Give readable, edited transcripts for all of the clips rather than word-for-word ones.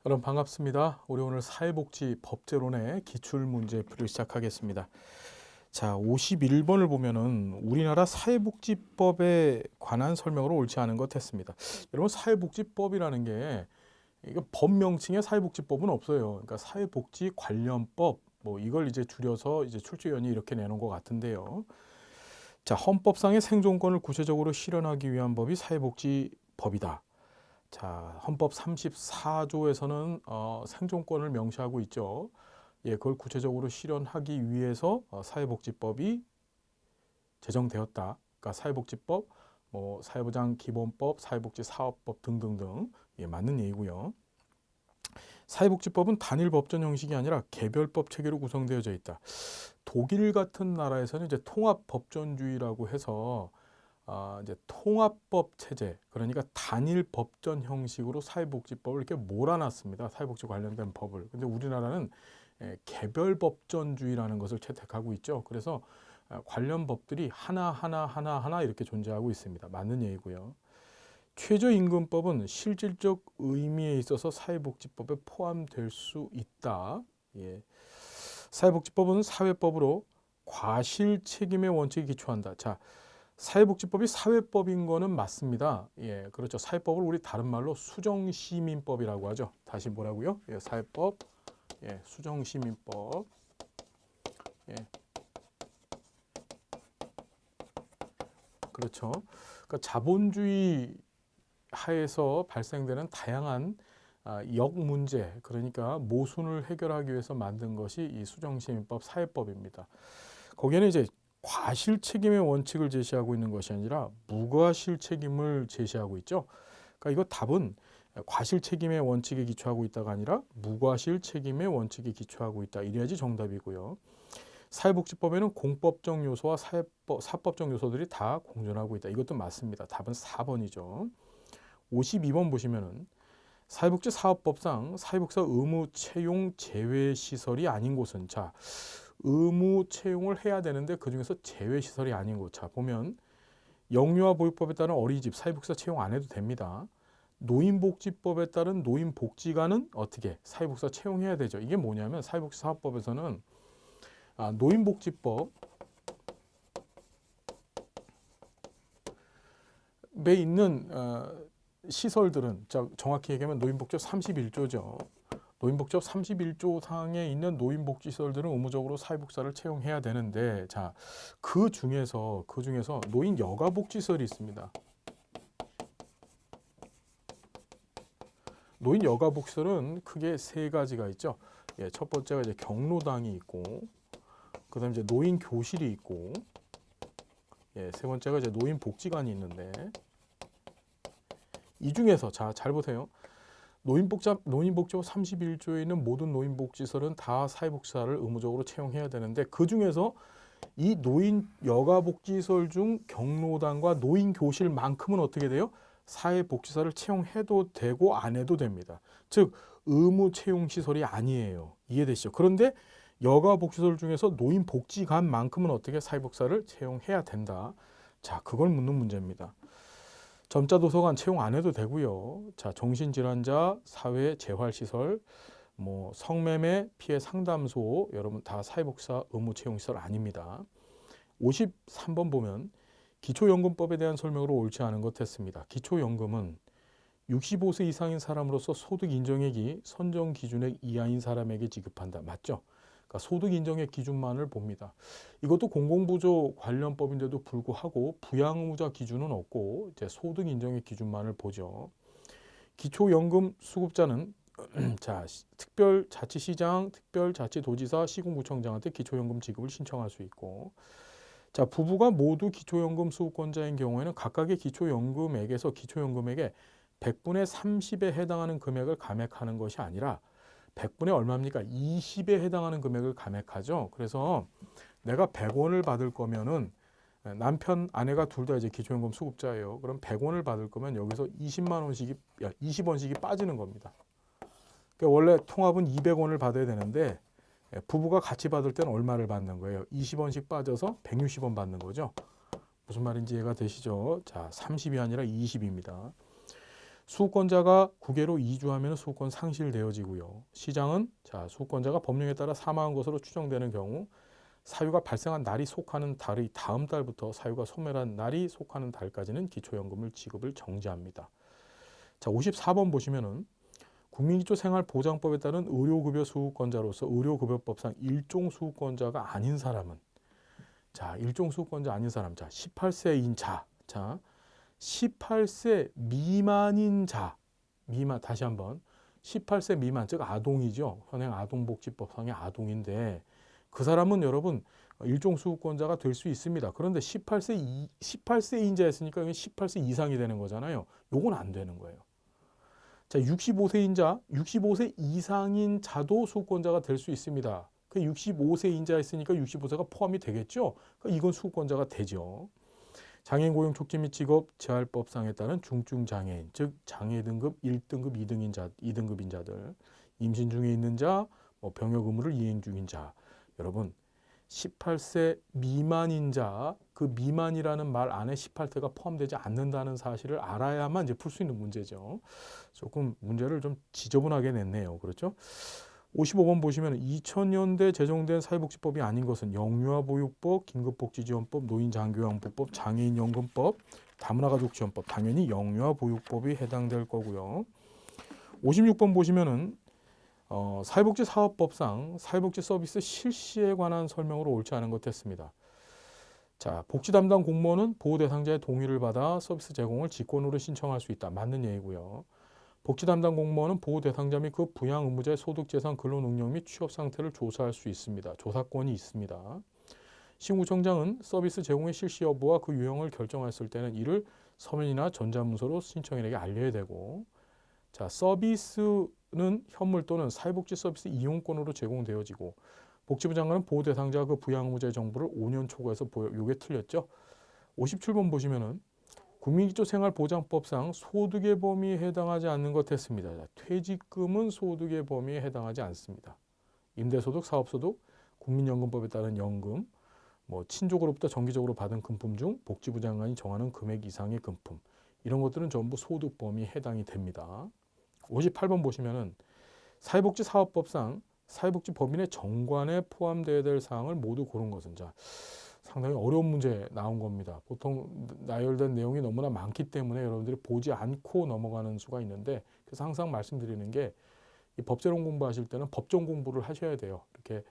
여러분 반갑습니다. 우리 오늘 사회복지 법제론의 기출문제풀이를 시작하겠습니다. 자, 51번을 보면은 우리나라 사회복지법에 관한 설명으로 옳지 않은 것 했습니다. 여러분 사회복지법이라는 게 이거 법 명칭에 사회복지법은 없어요. 그러니까 사회복지 관련법 뭐 이걸 이제 줄여서 이제 출제위원이 이렇게 내놓은 것 같은데요. 자, 헌법상의 생존권을 구체적으로 실현하기 위한 법이 사회복지법이다. 자, 헌법 34조에서는 생존권을 명시하고 있죠. 예, 그걸 구체적으로 실현하기 위해서 사회복지법이 제정되었다. 그러니까 사회복지법, 뭐 사회보장기본법, 사회복지사업법 등등등 예, 맞는 얘기고요. 사회복지법은 단일 법전 형식이 아니라 개별법 체계로 구성되어져 있다. 독일 같은 나라에서는 이제 통합법전주의라고 해서 이제 통합법 체제, 그러니까 단일 법전 형식으로 사회복지법을 이렇게 몰아놨습니다. 사회복지 관련된 법을. 근데 우리나라는 개별 법전주의라는 것을 채택하고 있죠. 그래서 관련 법들이 하나 이렇게 존재하고 있습니다. 맞는 얘기고요. 최저임금법은 실질적 의미에 있어서 사회복지법에 포함될 수 있다. 예. 사회복지법은 사회법으로 과실 책임의 원칙에 기초한다. 자, 사회복지법이 사회법인 거는 맞습니다. 예, 그렇죠. 사회법을 우리 다른 말로 수정시민법이라고 하죠. 다시 뭐라고요? 예, 사회법, 예, 수정시민법. 예, 그렇죠. 그러니까 자본주의 하에서 발생되는 다양한 역 문제, 그러니까 모순을 해결하기 위해서 만든 것이 이 수정시민법 사회법입니다. 거기에는 이제 과실 책임의 원칙을 제시하고 있는 것이 아니라 무과실 책임을 제시하고 있죠. 그러니까 이거 답은 과실 책임의 원칙에 기초하고 있다가 아니라 무과실 책임의 원칙에 기초하고 있다. 이래야지 정답이고요. 사회복지법에는 공법적 요소와 사법적 요소들이 다 공존하고 있다. 이것도 맞습니다. 답은 4번이죠. 52번 보시면은 사회복지사업법상 사회복지사 의무 채용 제외 시설이 아닌 곳은, 자, 의무 채용을 해야 되는데 그중에서 제외 시설이 아닌 곳. 자, 보면 영유아 보육법에 따른 어린이집 사회복지사 채용 안 해도 됩니다. 노인복지법에 따른 노인복지관은 어떻게 사회복지사 채용해야 되죠. 이게 뭐냐면 사회복지사업법에서는 노인복지법에 있는 시설들은, 정확히 얘기하면 노인복지법 31조죠. 노인복지법 31조 상에 있는 노인복지시설들은 의무적으로 사회복지사를 채용해야 되는데, 자, 그 중에서 노인 여가복지시설이 있습니다. 노인 여가복지시설은 크게 세 가지가 있죠. 예, 첫 번째가 이제 경로당이 있고, 그다음에 이제 노인 교실이 있고, 예, 세 번째가 이제 노인 복지관이 있는데, 이 중에서 자, 잘 보세요. 노인복지법 31조에 있는 모든 노인복지시설은 다 사회복지사를 의무적으로 채용해야 되는데, 그 중에서 이 노인 여가복지시설 중 경로당과 노인교실만큼은 어떻게 돼요? 사회복지사를 채용해도 되고 안 해도 됩니다. 즉 의무 채용시설이 아니에요. 이해되시죠? 그런데 여가복지시설 중에서 노인복지관만큼은 어떻게 사회복지사를 채용해야 된다. 자, 그걸 묻는 문제입니다. 점자 도서관 채용 안 해도 되고요. 자, 정신질환자 사회재활시설, 뭐 성매매 피해 상담소, 여러분 다 사회복지사 의무 채용시설 아닙니다. 53번 보면 기초연금법에 대한 설명으로 옳지 않은 것 했습니다. 기초연금은 65세 이상인 사람으로서 소득 인정액이 선정 기준액 이하인 사람에게 지급한다. 맞죠? 그러니까 소득 인정액 기준만을 봅니다. 이것도 공공부조 관련법인데도 불구하고 부양의무자 기준은 없고 이제 소득 인정액 기준만을 보죠. 기초연금 수급자는 자, 특별자치시장, 특별자치도지사, 시군구청장한테 기초연금 지급을 신청할 수 있고, 자, 부부가 모두 기초연금 수급권자인 경우에는 각각의 기초연금액에서 기초연금액의 100분의 30에 해당하는 금액을 감액하는 것이 아니라 100분의 얼마입니까? 20에 해당하는 금액을 감액하죠. 그래서 내가 100원을 받을 거면은 남편, 아내가 둘 다 이제 기초연금 수급자예요. 그럼 100원을 받을 거면 여기서 20원씩이 빠지는 겁니다. 그러니까 원래 통합은 200원을 받아야 되는데 부부가 같이 받을 때는 얼마를 받는 거예요? 20원씩 빠져서 160원 받는 거죠. 무슨 말인지 이해가 되시죠? 자, 30이 아니라 20입니다. 수급권자가 국외로 이주하면 수급권 상실되어지고요. 시장은 수급권자가 법령에 따라 사망한 것으로 추정되는 경우 사유가 발생한 날이 속하는 달의 다음 달부터 사유가 소멸한 날이 속하는 달까지는 기초연금을 지급을 정지합니다. 자, 54번 보시면은 국민기초생활보장법에 따른 의료급여 수급권자로서 의료급여법상 일종 수급권자가 아닌 사람은 일종 수급권자 아닌 사람 18세인 자 18세 미만인 자 다시 한번 18세 미만 즉 아동이죠. 현행 아동복지법상의 아동인데 그 사람은 여러분 일종 수급권자가 될 수 있습니다. 그런데 18세인 자였으니까 18세 이상이 되는 거잖아요. 요건 안 되는 거예요. 자, 65세인 자, 65세 이상인 자도 수급권자가 될 수 있습니다. 그 65세인 자 했으니까 65세가 포함이 되겠죠. 그러니까 이건 수급권자가 되죠. 장애인 고용 촉진 및 직업 재활법상에 따른 중증 장애인, 즉 장애 등급 1등급, 2등급인 자들, 임신 중에 있는 자, 병역 의무를 이행 중인 자. 여러분 18세 미만인 자, 그 미만이라는 말 안에 18세가 포함되지 않는다는 사실을 알아야만 이제 풀 수 있는 문제죠. 조금 문제를 좀 지저분하게 냈네요. 그렇죠? 55번 보시면 2000년대 제정된 사회복지법이 아닌 것은 영유아보육법, 긴급복지지원법, 노인장교양보법, 장애인연금법, 다문화가족지원법, 당연히 영유아보육법이 해당될 거고요. 56번 보시면은 사회복지사업법상 사회복지 서비스 실시에 관한 설명으로 옳지 않은 것 했습니다. 자, 복지 담당 공무원은 보호 대상자의 동의를 받아 서비스 제공을 직권으로 신청할 수 있다. 맞는 얘기고요. 복지 담당 공무원은 보호 대상자 및 그 부양 의무자의 소득, 재산, 근로 능력 및 취업 상태를 조사할 수 있습니다. 조사권이 있습니다. 시군구청장은 서비스 제공의 실시 여부와 그 유형을 결정했을 때는 이를 서면이나 전자문서로 신청인에게 알려야 되고, 자, 서비스는 현물 또는 사회복지 서비스 이용권으로 제공되어지고, 복지부 장관은 보호 대상자와 그 부양 의무자의 정보를 5년 초과해서 요게 틀렸죠. 57번 보시면은 국민기초생활보장법상 소득의 범위에 해당하지 않는 것 했습니다. 퇴직금은 소득의 범위에 해당하지 않습니다. 임대소득, 사업소득, 국민연금법에 따른 연금, 친족으로부터 정기적으로 받은 금품 중 복지부 장관이 정하는 금액 이상의 금품, 이런 것들은 전부 소득 범위에 해당이 됩니다. 58번 보시면은 사회복지사업법상 사회복지법인의 정관에 포함되어야 될 사항을 모두 고른 것은 상당히 어려운 문제 나온 겁니다. 보통 나열된 내용이 너무나 많기 때문에 여러분들이 보지 않고 넘어가는 수가 있는데, 그래서 항상 말씀드리는 게 이 법제론 공부하실 때는 법정 공부를 하셔야 돼요. 이렇게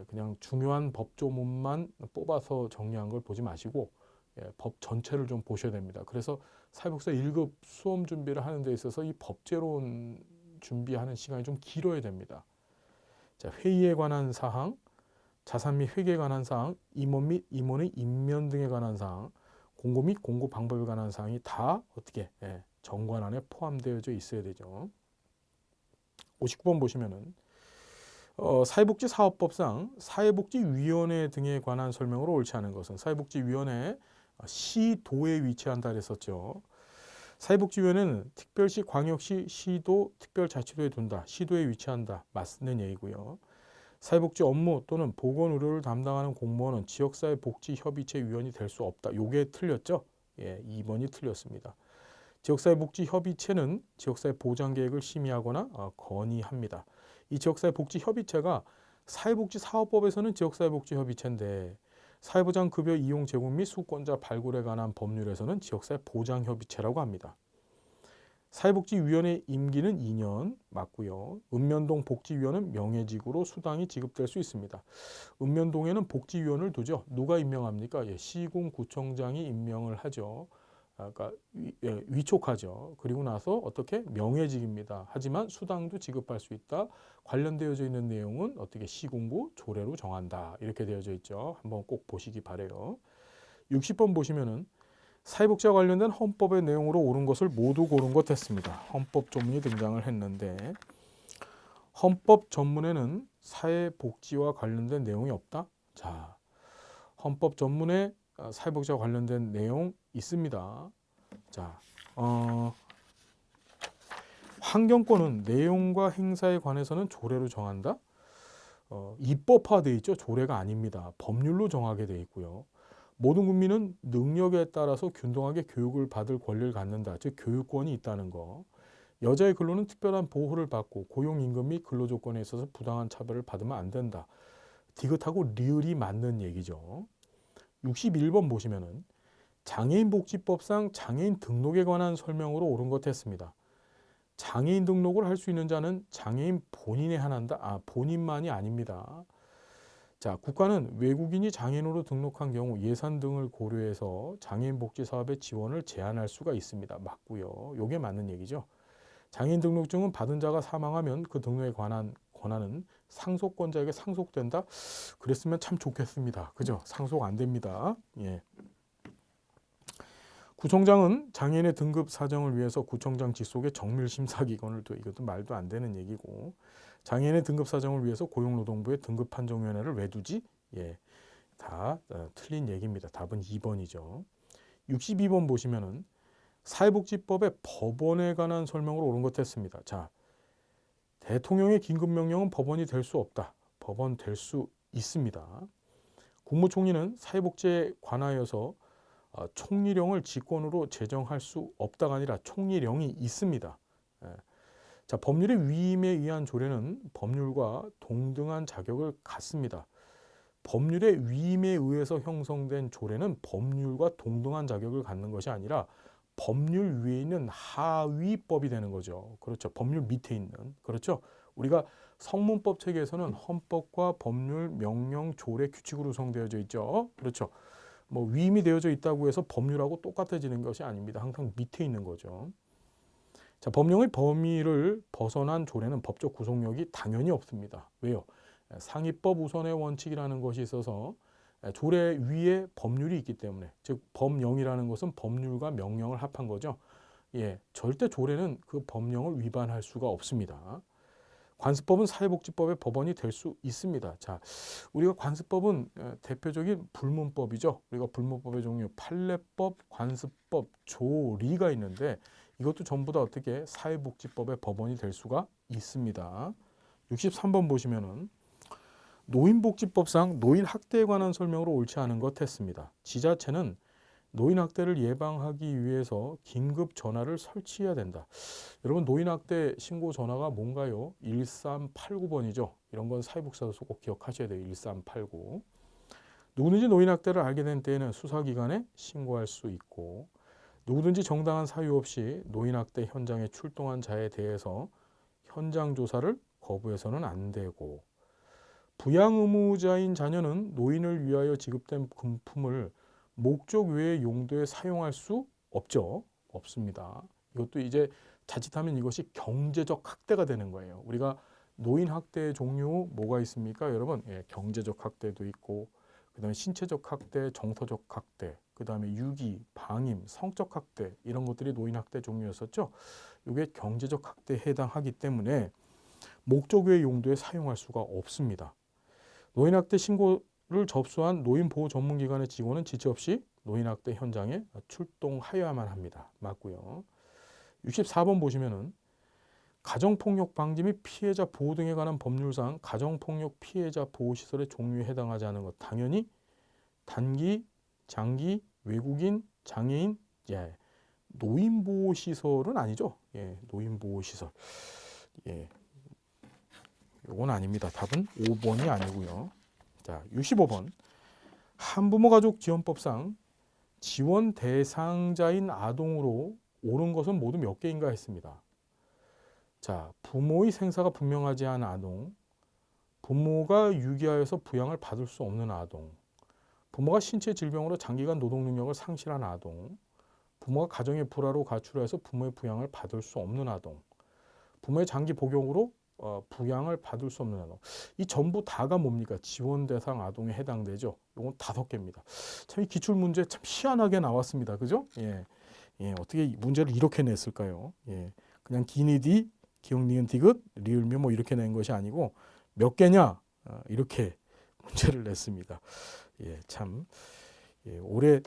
그냥 중요한 법조문만 뽑아서 정리한 걸 보지 마시고 법 전체를 좀 보셔야 됩니다. 그래서 사회복지사 1급 수험 준비를 하는 데 있어서 이 법제론 준비하는 시간이 좀 길어야 됩니다. 자, 회의에 관한 사항, 자산 및 회계에 관한 사항, 임원 및 임원의 임면 등에 관한 사항, 공고 및 공고 방법에 관한 사항이 다 어떻게 정관 안에 포함되어져 있어야 되죠. 59번 보시면은 사회복지사업법상 사회복지위원회 등에 관한 설명으로 옳지 않은 것은 사회복지위원회 시도에 위치한다 그랬었죠. 사회복지위원회는 특별시, 광역시, 시도, 특별자치도에 둔다. 시도에 위치한다. 맞는 얘기고요. 사회복지 업무 또는 보건의료를 담당하는 공무원은 지역사회복지협의체 위원이 될 수 없다. 요게 틀렸죠? 2번이 틀렸습니다. 지역사회복지협의체는 지역사회보장계획을 심의하거나 건의합니다. 이 지역사회복지협의체가 사회복지사업법에서는 지역사회복지협의체인데 사회보장급여 이용 제공 및 수권자 발굴에 관한 법률에서는 지역사회보장협의체라고 합니다. 사회복지위원회 임기는 2년 맞고요. 읍면동 복지위원은 명예직으로 수당이 지급될 수 있습니다. 읍면동에는 복지위원을 두죠. 누가 임명합니까? 시군구청장이 임명을 하죠. 그러니까 위촉하죠. 그리고 나서 어떻게? 명예직입니다. 하지만 수당도 지급할 수 있다. 관련되어져 있는 내용은 어떻게? 시군구 조례로 정한다. 이렇게 되어져 있죠. 한번 꼭 보시기 바래요. 60번 보시면은 사회복지와 관련된 헌법의 내용으로 옳은 것을 모두 고른 것 했습니다. 헌법 전문이 등장을 했는데 헌법 전문에는 사회복지와 관련된 내용이 없다. 자, 헌법 전문에 사회복지와 관련된 내용 있습니다. 자, 환경권은 내용과 행사에 관해서는 조례로 정한다. 입법화되어 있죠. 조례가 아닙니다. 법률로 정하게 되어 있고요. 모든 국민은 능력에 따라서 균등하게 교육을 받을 권리를 갖는다. 즉 교육권이 있다는 거. 여자의 근로는 특별한 보호를 받고 고용 임금 및 근로 조건에 있어서 부당한 차별을 받으면 안 된다. 디귿하고 리을이 맞는 얘기죠. 61번 보시면은 장애인 복지법상 장애인 등록에 관한 설명으로 옳은 것 했습니다. 장애인 등록을 할 수 있는 자는 장애인 본인에 한한다. 본인만이 아닙니다. 자, 국가는 외국인이 장애인으로 등록한 경우 예산 등을 고려해서 장애인 복지 사업의 지원을 제한할 수가 있습니다. 맞고요. 요게 맞는 얘기죠. 장애인 등록증은 받은 자가 사망하면 그 등록에 관한 권한은 상속권자에게 상속된다. 그랬으면 참 좋겠습니다. 그죠? 상속 안 됩니다. 예. 구청장은 장애인의 등급 사정을 위해서 구청장 직속의 정밀심사기관을 둬. 이것도 말도 안 되는 얘기고, 장애인의 등급 사정을 위해서 고용노동부의 등급판정위원회를 왜 두지? 예, 다 틀린 얘기입니다. 답은 2번이죠. 62번 보시면은 사회복지법의 법원에 관한 설명으로 옳은 것 했습니다. 자, 대통령의 긴급명령은 법원이 될 수 없다. 법원 될 수 있습니다. 국무총리는 사회복지에 관하여서 총리령을 직권으로 제정할 수 없다가 아니라 총리령이 있습니다. 자, 법률의 위임에 의한 조례는 법률과 동등한 자격을 갖습니다. 법률의 위임에 의해서 형성된 조례는 법률과 동등한 자격을 갖는 것이 아니라 법률 위에 있는 하위법이 되는 거죠. 그렇죠. 법률 밑에 있는. 그렇죠. 우리가 성문법 체계에서는 헌법과 법률, 명령, 조례, 규칙으로 구성되어져 있죠. 그렇죠. 뭐 위임이 되어져 있다고 해서 법률하고 똑같아지는 것이 아닙니다. 항상 밑에 있는 거죠. 자, 법령의 범위를 벗어난 조례는 법적 구속력이 당연히 없습니다. 왜요? 상위법 우선의 원칙이라는 것이 있어서 조례 위에 법률이 있기 때문에, 즉 법령이라는 것은 법률과 명령을 합한 거죠. 예, 절대 조례는 그 법령을 위반할 수가 없습니다. 관습법은 사회복지법의 법원이 될 수 있습니다. 자, 우리가 관습법은 대표적인 불문법이죠. 우리가 불문법의 종류 판례법, 관습법, 조리가 있는데 이것도 전부 다 어떻게 사회복지법의 법원이 될 수가 있습니다. 63번 보시면은 노인복지법상 노인학대에 관한 설명으로 옳지 않은 것 했습니다. 지자체는 노인학대를 예방하기 위해서 긴급 전화를 설치해야 된다. 여러분, 노인학대 신고 전화가 뭔가요? 1389번이죠. 이런 건 사회복지사에서 꼭 기억하셔야 돼요. 1389. 누구든지 노인학대를 알게 된 때에는 수사기관에 신고할 수 있고, 누구든지 정당한 사유 없이 노인학대 현장에 출동한 자에 대해서 현장 조사를 거부해서는 안 되고, 부양 의무자인 자녀는 노인을 위하여 지급된 금품을 목적 외의 용도에 사용할 수 없죠. 없습니다. 이것도 이제 자칫하면 이것이 경제적 학대가 되는 거예요. 우리가 노인 학대의 종류 뭐가 있습니까, 여러분? 예, 경제적 학대도 있고, 그다음에 신체적 학대, 정서적 학대, 그다음에 유기, 방임, 성적 학대, 이런 것들이 노인 학대 종류였었죠. 이게 경제적 학대에 해당하기 때문에 목적 외의 용도에 사용할 수가 없습니다. 노인학대 신고를 접수한 노인보호 전문기관의 직원은 지체 없이 노인학대 현장에 출동하여야만 합니다. 맞고요. 64번 보시면은 가정폭력 방지 및 피해자 보호 등에 관한 법률상 가정폭력 피해자 보호시설의 종류에 해당하지 않은 것, 당연히 단기, 장기, 외국인, 장애인, 예, 노인보호시설은 아니죠. 예, 노인보호시설. 예, 요건 아닙니다. 답은 5번이 아니고요. 자, 65번. 한부모 가족 지원법상 지원 대상자인 아동으로 옳은 것은 모두 몇 개인가 했습니다. 자, 부모의 생사가 분명하지 않은 아동, 부모가 유기하여서 부양을 받을 수 없는 아동, 부모가 신체 질병으로 장기간 노동 능력을 상실한 아동, 부모가 가정의 불화로 가출해서 부모의 부양을 받을 수 없는 아동, 부모의 장기 복용으로 부양을 받을 수 없는 아동. 이 전부 다가 뭡니까? 지원 대상 아동에 해당되죠. 이건 5개입니다. 참 이 기출 문제 참 희한하게 나왔습니다. 그죠? 예. 예, 어떻게 문제를 이렇게 냈을까요? 예. 그냥 기니디, 기억 니은 디귿, 리을미 뭐 이렇게 낸 것이 아니고 몇 개냐? 이렇게 문제를 냈습니다. 예, 참 예, 올해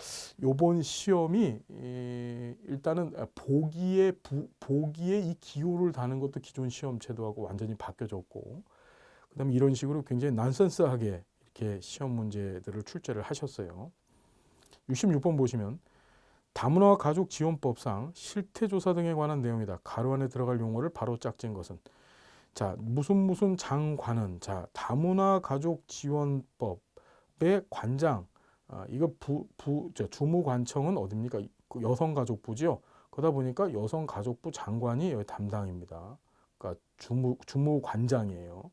요번 시험이 일단은 보기에 이 기호를 다는 것도 기존 시험 제도하고 완전히 바뀌어졌고, 그다음에 이런 식으로 굉장히 난센스하게 이렇게 시험 문제들을 출제를 하셨어요. 66번 보시면 다문화 가족 지원법상 실태조사 등에 관한 내용이다. 가로 안에 들어갈 용어를 바로 짝진 것은. 자, 무슨 장관은, 자, 다문화 가족 지원법의 관장, 이거 주무관청은 어딥니까? 그 여성가족부지요. 그러다 보니까 여성가족부 장관이 여기 담당입니다. 그러니까 주무관장이에요.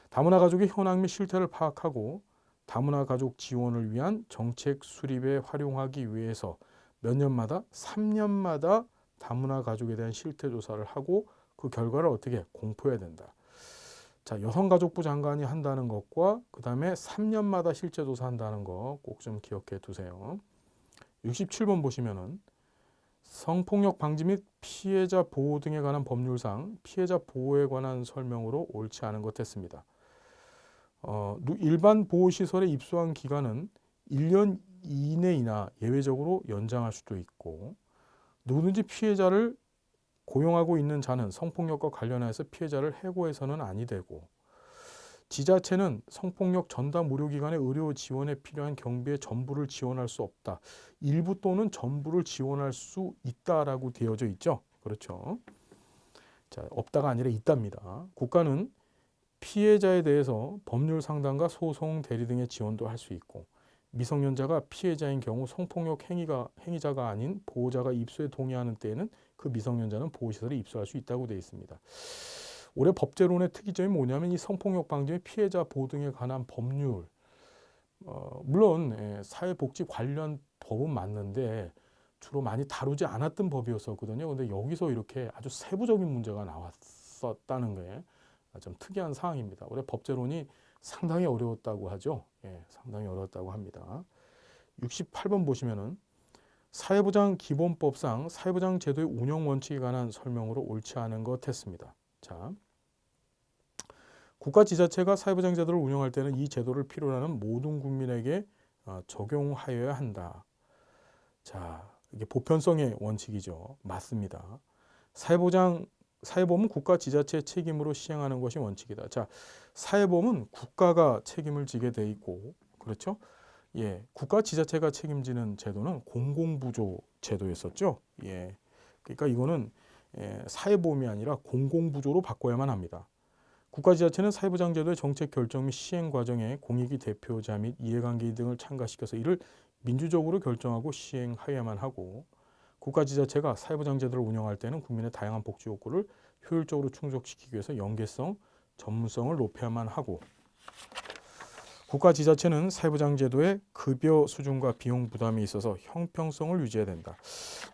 다문화 가족의 현황 및 실태를 파악하고 다문화 가족 지원을 위한 정책 수립에 활용하기 위해서 몇 년마다 3년마다 다문화 가족에 대한 실태 조사를 하고 그 결과를 어떻게 공포해야 된다. 자, 여성가족부 장관이 한다는 것과 그 다음에 3년마다 실제 조사한다는 거 꼭 좀 기억해 두세요. 67번 보시면은 성폭력 방지 및 피해자 보호 등에 관한 법률상 피해자 보호에 관한 설명으로 옳지 않은 것 했습니다. 일반 보호시설에 입소한 기간은 1년 이내이나 예외적으로 연장할 수도 있고, 누구든지 피해자를 고용하고 있는 자는 성폭력과 관련해서 피해자를 해고해서는 아니 되고, 지자체는 성폭력 전담 의료기관의 의료 지원에 필요한 경비의 전부를 지원할 수 없다. 일부 또는 전부를 지원할 수 있다라고 되어져 있죠. 그렇죠. 자, 없다가 아니라 있답니다. 국가는 피해자에 대해서 법률 상담과 소송 대리 등의 지원도 할 수 있고, 미성년자가 피해자인 경우 성폭력 행위자가 아닌 보호자가 입소에 동의하는 때에는 그 미성년자는 보호시설에 입소할 수 있다고 되어 있습니다. 올해 법제론의 특이점이 뭐냐면 이 성폭력 방지 및 피해자 보호 등에 관한 법률, 물론 사회복지 관련 법은 맞는데 주로 많이 다루지 않았던 법이었었거든요. 근데 여기서 이렇게 아주 세부적인 문제가 나왔었다는 게 좀 특이한 사항입니다. 올해 법제론이 상당히 어려웠다고 하죠. 상당히 어려웠다고 합니다. 68번 보시면은 사회보장 기본법상 사회보장 제도의 운영 원칙에 관한 설명으로 옳지 않은 것 했습니다. 자, 국가 지자체가 사회보장 제도를 운영할 때는 이 제도를 필요로 하는 모든 국민에게 적용하여야 한다. 자, 이게 보편성의 원칙이죠. 맞습니다. 사회보험은 국가 지자체의 책임으로 시행하는 것이 원칙이다. 자, 사회보험은 국가가 책임을 지게 돼 있고, 그렇죠? 국가 지자체가 책임지는 제도는 공공부조 제도였었죠. 그러니까 이거는 사회보험이 아니라 공공부조로 바꿔야만 합니다. 국가 지자체는 사회보장 제도의 정책 결정 및 시행 과정에 공익이 대표자 및 이해관계 등을 참가시켜서 이를 민주적으로 결정하고 시행하여야만 하고, 국가 지자체가 사회보장 제도를 운영할 때는 국민의 다양한 복지 욕구를 효율적으로 충족시키기 위해서 연계성, 전문성을 높여야만 하고, 국가 지자체는 사회보장 제도의 급여 수준과 비용 부담이 있어서 형평성을 유지해야 된다.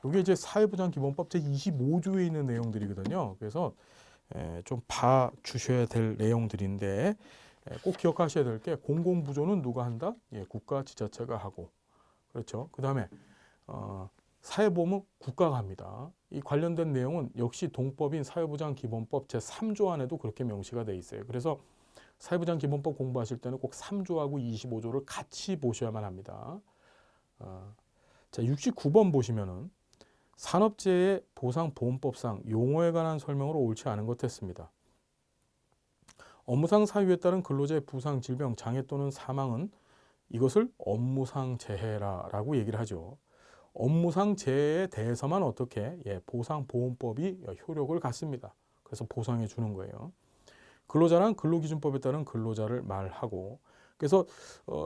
이게 이제 사회보장 기본법 제25조에 있는 내용들이거든요. 그래서 좀 봐주셔야 될 내용들인데 꼭 기억하셔야 될 게 공공부조는 누가 한다? 국가 지자체가 하고, 그렇죠. 그 다음에 사회보험은 국가가 합니다. 이 관련된 내용은 역시 동법인 사회보장기본법 제3조 안에도 그렇게 명시가 돼 있어요. 그래서 사회보장기본법 공부하실 때는 꼭 3조하고 25조를 같이 보셔야만 합니다. 자, 69번 보시면은 산업재해 보상보험법상 용어에 관한 설명으로 옳지 않은 것 했습니다. 업무상 사유에 따른 근로자의 부상, 질병, 장애 또는 사망은 이것을 업무상 재해라고 얘기를 하죠. 업무상 재해에 대해서만 어떻게 보상보험법이 효력을 갖습니다. 그래서 보상해 주는 거예요. 근로자란 근로기준법에 따른 근로자를 말하고, 그래서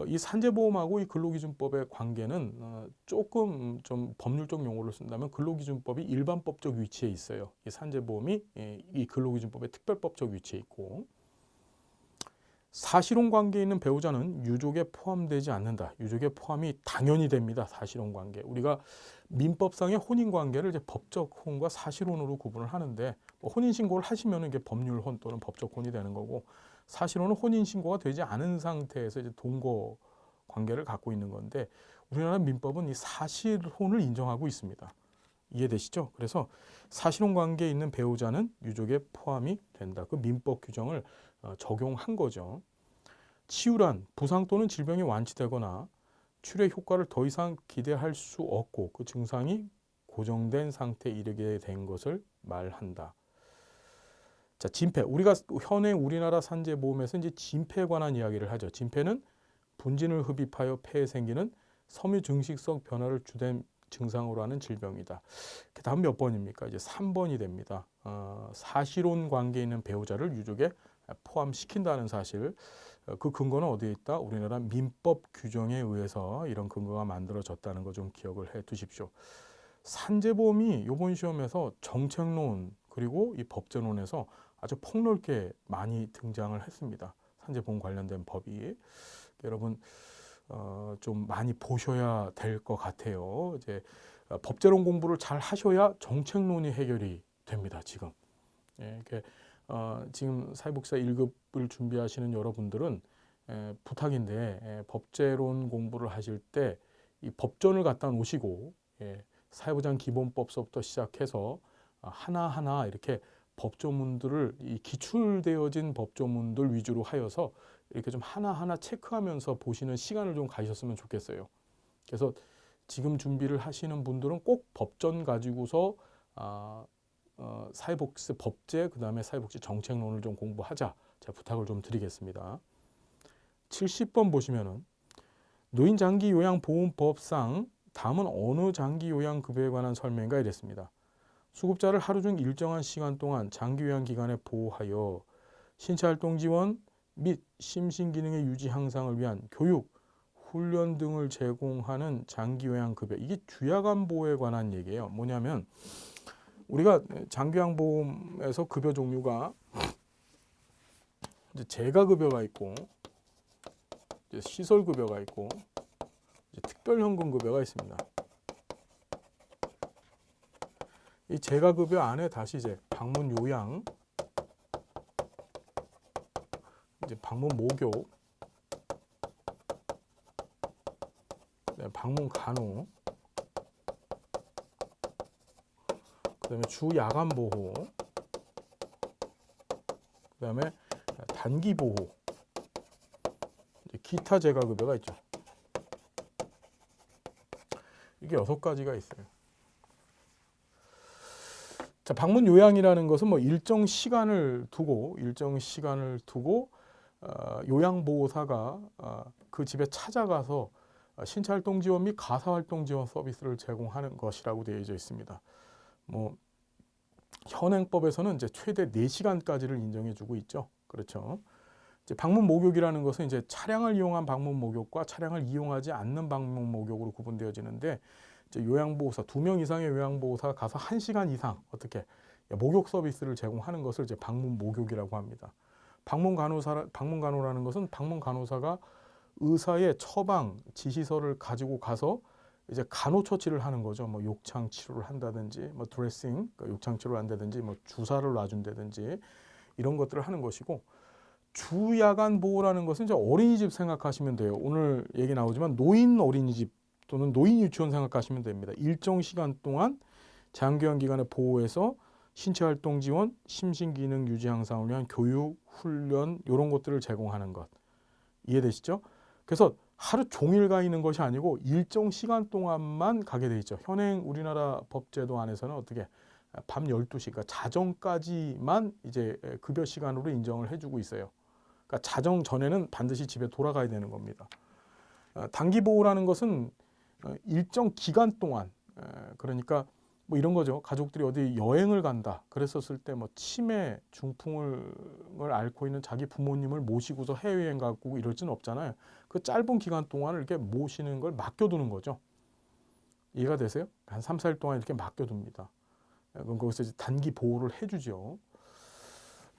이 산재보험하고 이 근로기준법의 관계는 조금 좀 법률적 용어를 쓴다면 근로기준법이 일반법적 위치에 있어요. 이 산재보험이 이 근로기준법의 특별법적 위치에 있고, 사실혼 관계에 있는 배우자는 유족에 포함되지 않는다. 유족에 포함이 당연히 됩니다. 사실혼 관계. 우리가 민법상의 혼인 관계를 이제 법적 혼과 사실혼으로 구분을 하는데, 혼인 신고를 하시면 이게 법률혼 또는 법적 혼이 되는 거고, 사실혼은 혼인 신고가 되지 않은 상태에서 이제 동거 관계를 갖고 있는 건데, 우리나라 민법은 이 사실혼을 인정하고 있습니다. 이해되시죠? 그래서 사실혼 관계에 있는 배우자는 유족에 포함이 된다. 그 민법 규정을 적용한 거죠. 치유란 부상 또는 질병이 완치되거나 치료의 효과를 더 이상 기대할 수 없고 그 증상이 고정된 상태에 이르게 된 것을 말한다. 자, 진폐. 우리가 현행 우리나라 산재보험에서 이제 진폐에 관한 이야기를 하죠. 진폐는 분진을 흡입하여 폐에 생기는 섬유 증식성 변화를 주된 증상으로 하는 질병이다. 그 다음 몇 번입니까? 이제 3번이 됩니다. 사실혼 관계에 있는 배우자를 유족에 포함시킨다는 사실. 그 근거는 어디에 있다? 우리나라 민법 규정에 의해서 이런 근거가 만들어졌다는 거 좀 기억을 해 두십시오. 산재보험이 이번 시험에서 정책론 그리고 이 법제론에서 아주 폭넓게 많이 등장을 했습니다. 산재보험 관련된 법이. 여러분 좀 많이 보셔야 될 것 같아요. 이제 법제론 공부를 잘 하셔야 정책론이 해결이 됩니다. 지금. 예, 지금 사회복지사 1급을 준비하시는 여러분들은 부탁인데 법제론 공부를 하실 때 이 법전을 갖다 놓으시고 사회보장 기본법서부터 시작해서 하나하나 이렇게 법조문들을 이 기출되어진 법조문들 위주로 하여서 이렇게 좀 하나하나 체크하면서 보시는 시간을 좀 가지셨으면 좋겠어요. 그래서 지금 준비를 하시는 분들은 꼭 법전 가지고서 사회복지 법제 그다음에 사회복지 정책론을 좀 공부하자. 제가 부탁을 좀 드리겠습니다. 70번 보시면은 노인장기요양보험법상 다음은 어느 장기요양급여에 관한 설명인가 이랬습니다. 수급자를 하루 중 일정한 시간 동안 장기요양기간에 보호하여 신체활동 지원 및 심신기능의 유지 향상을 위한 교육, 훈련 등을 제공하는 장기요양급여. 이게 주야간 보호에 관한 얘기예요. 뭐냐면 우리가 장기요양보험에서 급여 종류가 이제 재가급여가 있고 이제 시설급여가 있고 이제 특별현금급여가 있습니다. 이 재가급여 안에 다시 이제 방문요양, 이제 방문모교, 방문간호, 그다음에 주야간보호, 그다음에 단기보호, 기타 재가급여가 있죠. 이게 6가지가 있어요. 자, 방문 요양이라는 것은 뭐 일정 시간을 두고 요양보호사가 그 집에 찾아가서 신체활동 지원 및 가사활동 지원 서비스를 제공하는 것이라고 되어져 있습니다. 뭐 현행법에서는 이제 최대 4시간까지를 인정해주고 있죠. 그렇죠. 이제 방문 목욕이라는 것은 이제 차량을 이용한 방문 목욕과 차량을 이용하지 않는 방문 목욕으로 구분되어지는데 이제 요양보호사 2명 이상의 요양보호사가 가서 1시간 이상 어떻게 목욕 서비스를 제공하는 것을 이제 방문 목욕이라고 합니다. 방문간호라는 것은 방문간호사가 의사의 처방 지시서를 가지고 가서 이제 간호처치를 하는 거죠. 뭐 욕창 치료를 한다든지, 뭐 드레싱, 욕창 치료를 한다든지, 뭐 주사를 놔준다든지 이런 것들을 하는 것이고. 주야간 보호라는 것은 이제 어린이집 생각하시면 돼요. 오늘 얘기 나오지만 노인 어린이집 또는 노인 유치원 생각하시면 됩니다. 일정 시간 동안 장기요양 기간에 보호해서 신체활동 지원, 심신기능 유지 향상을 위한 교육, 훈련 이런 것들을 제공하는 것. 이해되시죠? 그래서 하루 종일 가 있는 것이 아니고 일정 시간 동안만 가게 돼 있죠. 현행 우리나라 법제도 안에서는 어떻게 밤 12시, 그러니까 자정까지만 이제 급여 시간으로 인정을 해주고 있어요. 그러니까 자정 전에는 반드시 집에 돌아가야 되는 겁니다. 단기 보호라는 것은 일정 기간 동안, 그러니까 뭐 이런 거죠. 가족들이 어디 여행을 간다 그랬었을 때 뭐 치매, 중풍을 앓고 있는 자기 부모님을 모시고서 해외여행 가고 이럴 수는 없잖아요. 그 짧은 기간 동안을 이렇게 모시는 걸 맡겨두는 거죠. 이해가 되세요? 한 3, 4일 동안 이렇게 맡겨둡니다. 그럼 거기서 이제 단기 보호를 해주죠.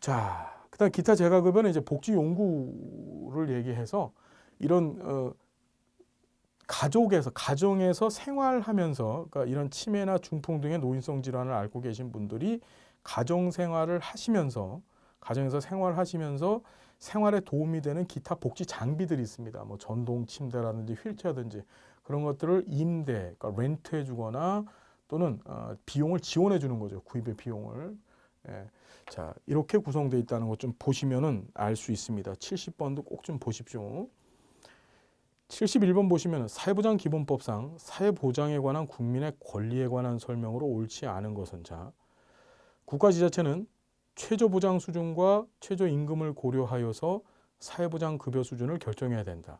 자, 그다음 기타 재가급여는 이제 복지용구를 얘기해서 이런 가정에서 생활하면서, 그러니까 이런 치매나 중풍 등의 노인성 질환을 앓고 계신 분들이 가정에서 생활하시면서 생활에 도움이 되는 기타 복지 장비들이 있습니다. 뭐 전동 침대라든지 휠체어든지 그런 것들을 임대, 그러니까 렌트해주거나 또는 비용을 지원해주는 거죠. 구입의 비용을. 예. 자, 이렇게 구성되어 있다는 것 좀 보시면은 알 수 있습니다. 70번도 꼭 좀 보십시오. 71번 보시면 사회보장 기본법상 사회보장에 관한 국민의 권리에 관한 설명으로 옳지 않은 것은, 자, 국가지자체는 최저보장 수준과 최저임금을 고려하여서 사회보장 급여 수준을 결정해야 된다.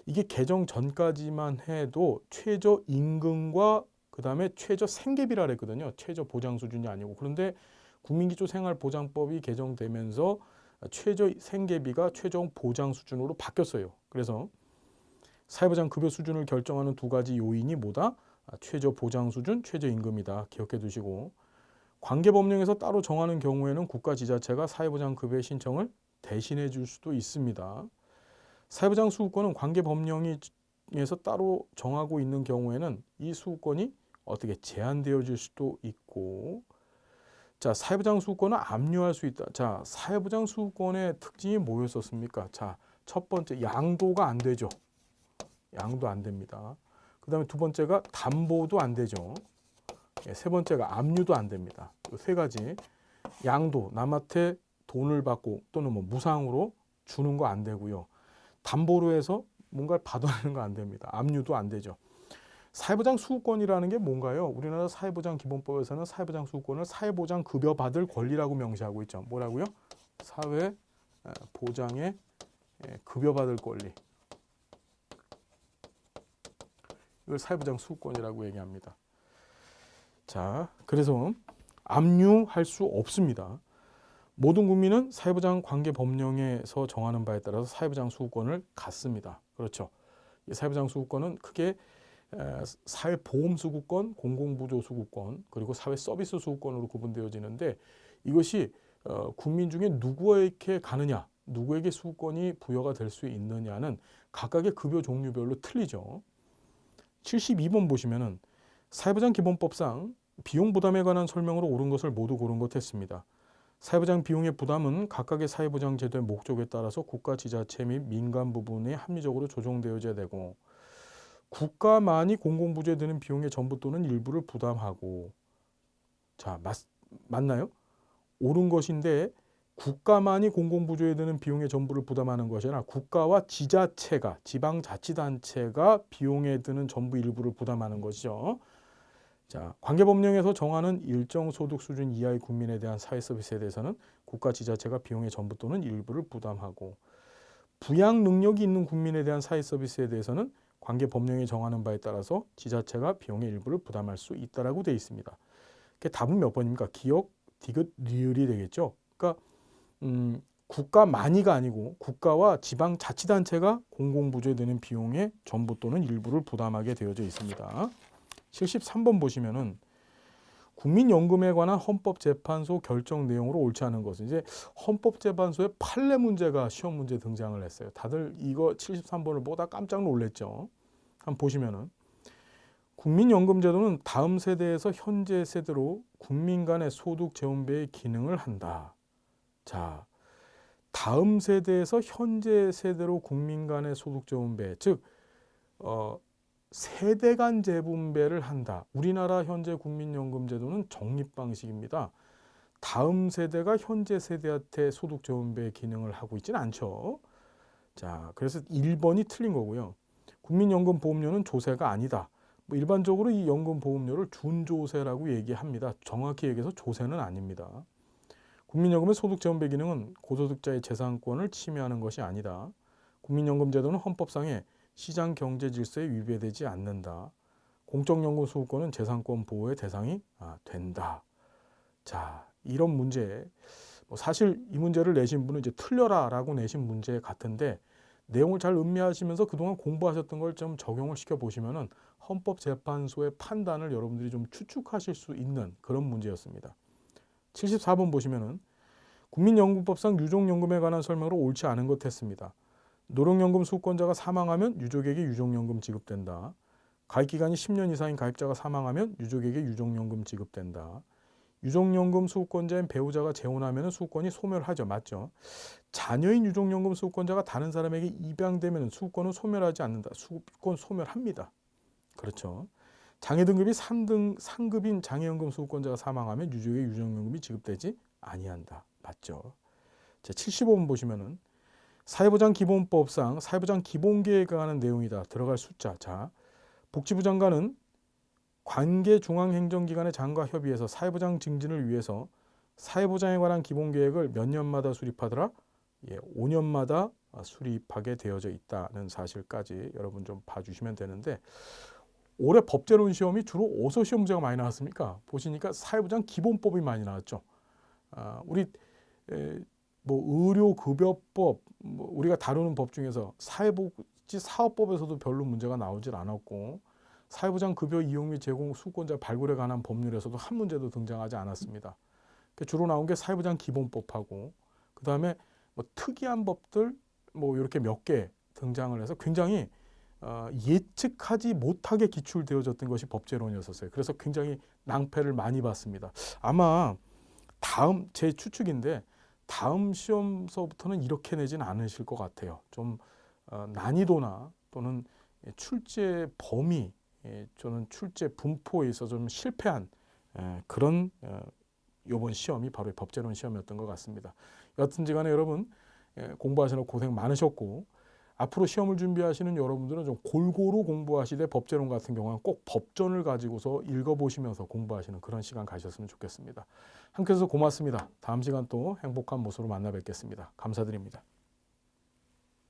이게 개정 전까지만 해도 최저임금과 그다음에 최저 생계비라 그랬거든요. 최저 보장 수준이 아니고. 그런데 국민기초생활보장법이 개정되면서 최저 생계비가 최종 보장 수준으로 바뀌었어요. 그래서 사회보장 급여 수준을 결정하는 두 가지 요인이 뭐다? 최저 보장 수준, 최저임금이다. 기억해 두시고, 관계법령에서 따로 정하는 경우에는 국가 지자체가 사회보장 급여 신청을 대신해 줄 수도 있습니다. 사회보장 수급권은 관계법령에서 따로 정하고 있는 경우에는 이 수급권이 어떻게 제한되어질 수도 있고, 자, 사회보장 수급권은 압류할 수 있다. 자, 사회보장 수급권의 특징이 뭐였었습니까? 자, 첫 번째 양도가 안 되죠. 양도 안 됩니다. 그 다음에 두 번째가 담보도 안 되죠. 세 번째가 압류도 안 됩니다. 이 세 가지. 양도, 남한테 돈을 받고 또는 뭐 무상으로 주는 거 안 되고요. 담보로 해서 뭔가를 받아내는 거 안 됩니다. 압류도 안 되죠. 사회보장 수급권이라는 게 뭔가요? 우리나라 사회보장기본법에서는 사회보장 수급권을 사회보장 급여 받을 권리라고 명시하고 있죠. 뭐라고요? 사회보장에 급여 받을 권리. 이걸 사회보장 수급권이라고 얘기합니다. 자, 그래서 압류할 수 없습니다. 모든 국민은 사회보장 관계법령에서 정하는 바에 따라서 사회보장 수급권을 갖습니다. 그렇죠. 이 사회보장 수급권은 크게 사회보험수급권, 공공부조수급권, 그리고 사회서비스수급권으로 구분되어지는데, 이것이 국민 중에 누구에게 가느냐, 누구에게 수급권이 부여가 될 수 있느냐는 각각의 급여 종류별로 틀리죠. 72번 보시면은 사회보장기본법상 비용 부담에 관한 설명으로 옳은 것을 모두 고른 것 했습니다. 사회보장 비용의 부담은 각각의 사회보장 제도의 목적에 따라서 국가, 지자체 및 민간 부분에 합리적으로 조정되어져야 되고, 국가만이 공공부조에 드는 비용의 전부 또는 일부를 부담하고, 자, 맞나요? 옳은 것인데 국가만이 공공부조에 드는 비용의 전부를 부담하는 것이 아니라 국가와 지자체가, 지방자치단체가 비용에 드는 전부 일부를 부담하는 것이죠. 자, 관계법령에서 정하는 일정 소득 수준 이하의 국민에 대한 사회 서비스에 대해서는 국가, 지자체가 비용의 전부 또는 일부를 부담하고, 부양 능력이 있는 국민에 대한 사회 서비스에 대해서는 관계법령이 정하는 바에 따라서 지자체가 비용의 일부를 부담할 수 있다라고 되어 있습니다. 답은 몇 번입니까? 기역, 디귿, 리을이 되겠죠. 그러니까 국가만이가 아니고 국가와 지방자치단체가 공공부조에 드는 비용의 전부 또는 일부를 부담하게 되어져 있습니다. 73번 보시면은 국민연금에 관한 헌법재판소 결정 내용으로 옳지 않은 것은, 이제 헌법재판소의 판례 문제가 시험 문제에 등장을 했어요. 다들 이거 73번을 보다 깜짝 놀랐죠. 한번 보시면은 국민연금제도는 다음 세대에서 현재 세대로 국민 간의 소득 재원배의 기능을 한다. 자, 다음 세대에서 현재 세대로 국민 간의 소득 재원배, 즉 세대 간 재분배를 한다. 우리나라 현재 국민연금제도는 적립 방식입니다. 다음 세대가 현재 세대한테 소득 재원배 기능을 하고 있지는 않죠. 자, 그래서 1번이 틀린 거고요. 국민연금보험료는 조세가 아니다. 일반적으로 이 연금보험료를 준조세라고 얘기합니다. 정확히 얘기해서 조세는 아닙니다. 국민연금의 소득재원배 기능은 고소득자의 재산권을 침해하는 것이 아니다. 국민연금제도는 헌법상의 시장 경제 질서에 위배되지 않는다. 공적연금 수급권은 재산권 보호의 대상이 된다. 자, 이런 문제, 사실 이 문제를 내신 분은 이제 틀려라라고 내신 문제 같은데, 내용을 잘 음미하시면서 그동안 공부하셨던 걸 좀 적용을 시켜 보시면은 헌법재판소의 판단을 여러분들이 좀 추측하실 수 있는 그런 문제였습니다. 74번 보시면은 국민연금법상 유족연금에 관한 설명으로 옳지 않은 것 했습니다. 노령연금 수급권자가 사망하면 유족에게 유족연금 지급된다. 가입기간이 10년 이상인 가입자가 사망하면 유족에게 유족연금 지급된다. 유족연금 수급권자인 배우자가 재혼하면 수급권이 소멸하죠. 맞죠? 자녀인 유족연금 수급권자가 다른 사람에게 입양되면 수급권은 소멸하지 않는다. 수급권 소멸합니다. 그렇죠. 장애 등급이 3등 상급인 장애연금 수급권자가 사망하면 유족에게 유족연금이 지급되지 아니한다. 맞죠? 자, 75번 보시면은 사회보장기본법상 사회보장 기본계획에 관한 내용이다. 들어갈 숫자. 자, 복지부 장관은 관계중앙행정기관의 장과 협의해서 사회보장 증진을 위해서 사회보장에 관한 기본계획을 몇 년마다 수립하더라? 5년마다 수립하게 되어져 있다는 사실까지 여러분 좀 봐주시면 되는데, 올해 법제론 시험이 주로 어디서 시험 문제가 많이 나왔습니까? 보시니까 사회부장 기본법이 많이 나왔죠. 우리 뭐 의료급여법, 뭐 우리가 다루는 법 중에서 사회복지사업법에서도 별로 문제가 나오질 않았고, 사회보장 급여 이용 및 제공 수권자 발굴에 관한 법률에서도 한 문제도 등장하지 않았습니다. 주로 나온 게 사회보장 기본법하고, 그 다음에 뭐 특이한 법들 뭐 이렇게 몇 개 등장을 해서 굉장히 예측하지 못하게 기출되어졌던 것이 법제론이었어요. 그래서 굉장히 낭패를 많이 봤습니다. 아마 다음, 제 추측인데 다음 시험서부터는 이렇게 내진 않으실 것 같아요. 좀 난이도나 또는 출제 범위, 저는 출제 분포에 있어서 좀 실패한 그런 이번 시험이 바로 법제론 시험이었던 것 같습니다. 여하튼지 간에 여러분 공부하시느라 고생 많으셨고, 앞으로 시험을 준비하시는 여러분들은 좀 골고루 공부하시되 법제론 같은 경우는 꼭 법전을 가지고서 읽어보시면서 공부하시는 그런 시간 가셨으면 좋겠습니다. 함께 해주셔서 고맙습니다. 다음 시간 또 행복한 모습으로 만나 뵙겠습니다. 감사드립니다.